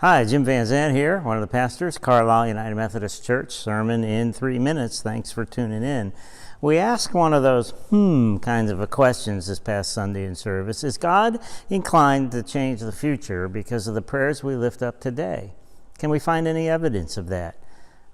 Hi, Jim Van Zandt here, one of the pastors, Carlisle United Methodist Church, sermon in 3 minutes. Thanks for tuning in. We asked one of those kinds of questions this past Sunday in service. Is God inclined to change the future because of the prayers we lift up today? Can we find any evidence of that?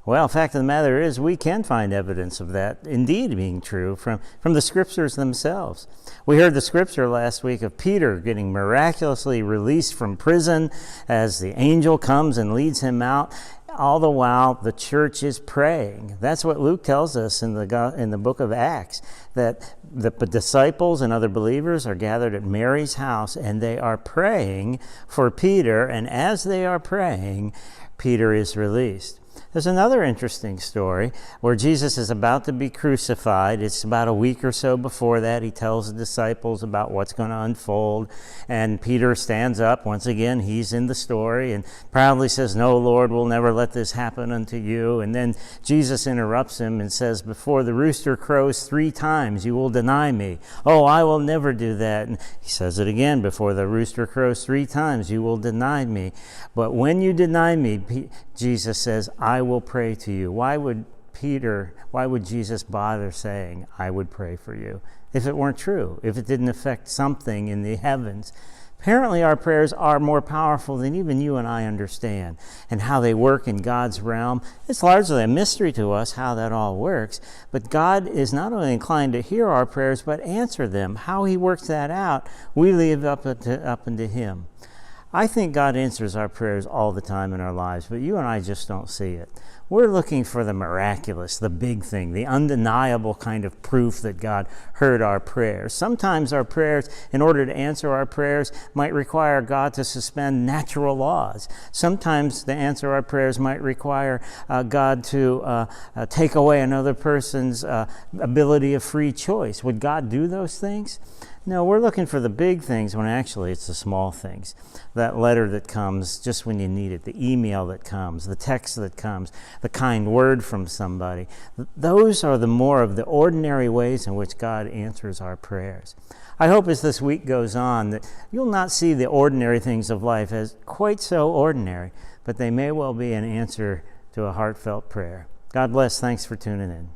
Well, the fact of the matter is we can find evidence of that indeed being true from the scriptures themselves. We heard the scripture last week of Peter getting miraculously released from prison as the angel comes and leads him out. All the while, the church is praying. That's what Luke tells us in the book of Acts, that the disciples and other believers are gathered at Mary's house and they are praying for Peter, and as they are praying, Peter is released. There's another interesting story where Jesus is about to be crucified. It's about a week or so before that. He tells the disciples about what's going to unfold. And Peter stands up. Once again, he's in the story and proudly says, "No, Lord, we'll never let this happen unto you." And then Jesus interrupts him and says, "Before the rooster crows 3 times, you will deny me." "Oh, I will never do that." And he says it again, "Before the rooster crows 3 times, you will deny me. But when you deny me," Jesus says, "I will pray to you." Why would Jesus bother saying, "I would pray for you," if it weren't true, if it didn't affect something in the heavens? Apparently our prayers are more powerful than even you and I understand, and how they work in God's realm. It's largely a mystery to us how that all works, but God is not only inclined to hear our prayers, but answer them. How he works that out, we leave up into him. I think God answers our prayers all the time in our lives, but you and I just don't see it. We're looking for the miraculous, the big thing, the undeniable kind of proof that God heard our prayers. Sometimes our prayers, in order to answer our prayers, might require God to suspend natural laws. Sometimes to answer our prayers might require God to take away another person's ability of free choice. Would God do those things? No, we're looking for the big things when actually it's the small things. That letter that comes just when you need it, the email that comes, the text that comes, the kind word from somebody. Those are the more of the ordinary ways in which God answers our prayers. I hope as this week goes on that you'll not see the ordinary things of life as quite so ordinary, but they may well be an answer to a heartfelt prayer. God bless. Thanks for tuning in.